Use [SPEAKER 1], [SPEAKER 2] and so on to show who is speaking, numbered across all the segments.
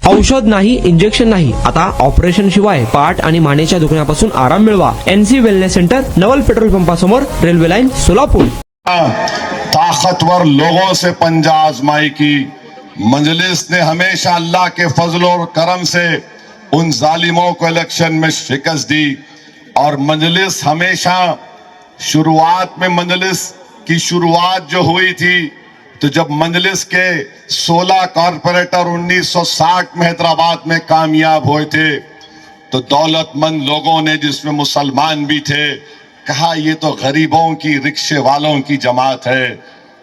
[SPEAKER 1] औषध नाही, इंजेक्शन नाही, आता ऑपरेशन शिवाय पाठ आणि मानेच्या दुखण्यापासून आराम मिळवा. NC wellness centre, Naval petrol पंपासमोर, रेल्वे लाईन, सोलापूर.
[SPEAKER 2] ताकतवर लोगों से पंजा आजमाई की मजलिस ने हमेशा अल्लाह के फजल और करम से उन जालिमों को इलेक्शन में शिकस्त दी और मजलिस हमेशा शुरुआत में मजलिस की शुरुआत जो हुई थी तो जब मजलिस के 16 कॉरपोरेटर 1960 में हैदराबाद में कामयाब हुए थे तो दौलतमंद लोगों ने, जिसमें मुसलमान भी थे, कहा ये तो गरीबों की, रिक्शे वालों की जमात है।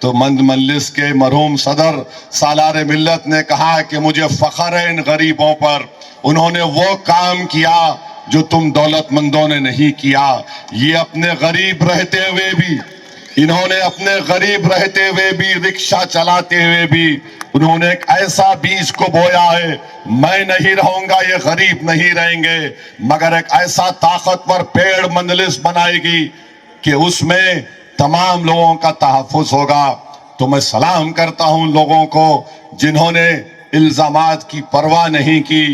[SPEAKER 2] तो मंद मजलिस के मरहूम सदर सालार मिल्लत ने कहा कि मुझे फख्र है इन गरीबों पर, उन्होंने वो काम किया जो तुम दौलतमंदों ने नहीं किया। ये अपने गरीब रहते हुए भी, इन्होंने अपने गरीब रहते हुए भी, रिक्शा चलाते हुए भी, उन्होंने एक ऐसा बीज को बोया है, मैं नहीं रहूंगा, ये गरीब नहीं रहेंगे, मगर एक ऐसा ताकतवर पेड़ मजलिस बनाएगी कि उसमें तमाम लोगों का तहफ्फुज होगा। तो मैं सलाम करता हूं लोगों को जिन्होंने इल्जामात की परवाह नहीं की।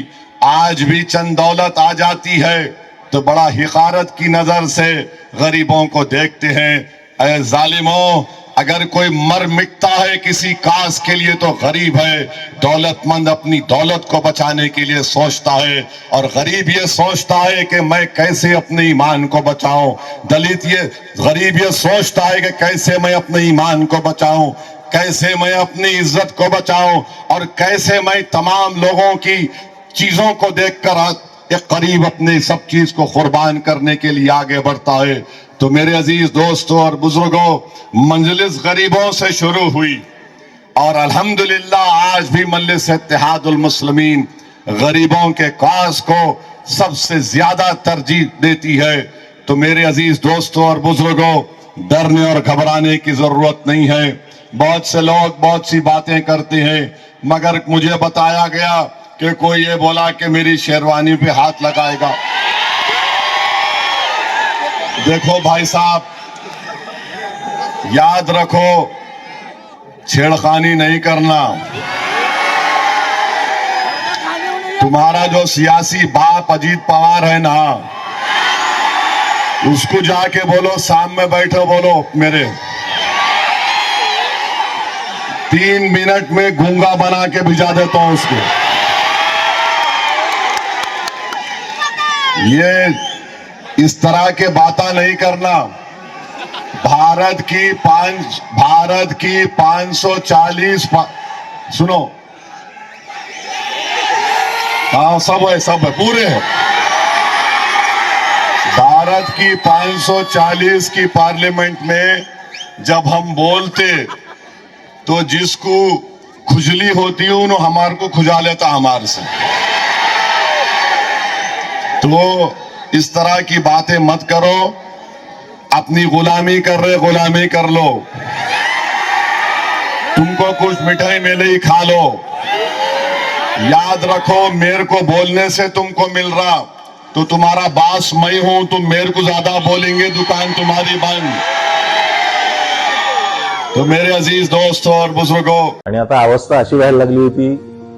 [SPEAKER 2] आज भी चंद दौलत आ जाती है तो बड़ा हिकारत की नजर से गरीबों को देखते हैं। ऐ जालिमों, अगर कोई मर मिटता है किसी काज के लिए तो गरीब है। दौलतमंद अपनी दौलत को बचाने के लिए सोचता है और गरीब ये सोचता है कि मैं कैसे अपने ईमान को बचाऊं। दलित ये गरीब ये सोचता है कि कैसे मैं अपने ईमान को बचाऊं, कैसे मैं अपनी इज्जत को बचाऊं और कैसे मैं तमाम लोगों की चीजों को देखकर एक गरीब अपने सब चीज को कुर्बान करने के लिए आगे बढ़ता है। तो मेरे अजीज दोस्तों और बुजुर्गों, मंजलिस गरीबों से शुरू हुई और अल्हम्दुलिल्लाह आज भी मजलिस इत्तेहादुल मुस्लिमीन गरीबों के काज को सबसे ज्यादा तरजीह देती है। तो मेरे अजीज दोस्तों और बुजुर्गों, डरने और घबराने की जरूरत नहीं है। बहुत से लोग बहुत सी बातें करते हैं, मगर मुझे बताया गया कि कोई ये बोला कि मेरी शेरवानी पे हाथ लगाएगा। देखो भाई साहब, याद रखो, छेड़खानी नहीं करना। तुम्हारा जो सियासी बाप अजीत पवार है ना, उसको जाके बोलो, सामने बैठो, बोलो मेरे 3 मिनट में गूंगा बना के भिजा देता हूं उसको। ये इस तरह के बातें नहीं करना। भारत की 540 सुनो, हाँ सब है पूरे है। भारत की 540 की पार्लियामेंट में जब हम बोलते तो जिसको खुजली होती है उन्होंने हमारे को खुजा लेता हमारे से। तो इस तरह की बातें मत करो। अपनी गुलामी कर रहे, गुलामी कर लो। तुमको कुछ मिठाई मिले ही खा लो। याद रखो, मेरे को बोलने से तुमको मिल रहा तो तुम्हारा बास मैं हूं, तुम मेरे को ज्यादा बोलेंगे, दुकान तुम्हारी बंद। तो मेरे अजीज दोस्तों और बुजुर्गों,
[SPEAKER 3] आणि आता अवस्था अशी व्हायला लागली होती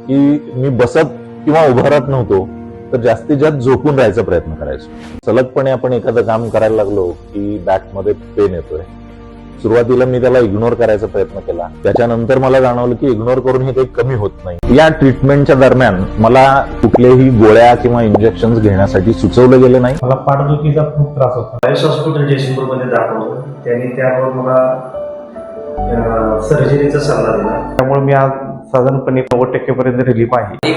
[SPEAKER 3] की मी बसत किंवा उभारत नव्हतो, तर जास्तीत जास्त झोपून राहायचा प्रयत्न करायचो. सलगपणे आपण एखादं काम करायला लागलो की बॅकमध्ये पेन येतोय. सुरुवातीला मी त्याला इग्नोर करायचा प्रयत्न केला. त्याच्यानंतर मला जाणवलं की इग्नोर करून हे काही कमी होत नाही. या ट्रीटमेंटच्या दरम्यान मला कुठल्याही गोळ्या किंवा इंजेक्शन घेण्यासाठी सुचवलं गेलं नाही.
[SPEAKER 4] मला पाठदुखीचा खूप त्रास होता. आयुष हॉस्पिटल जयसिंगपूरमध्ये दाखवलं. त्यांनी त्यावर मला सर्जरीचा सल्ला दिला. त्यामुळे मी आज साधारणपणे 90% पर्यंत रिलीफ आहे.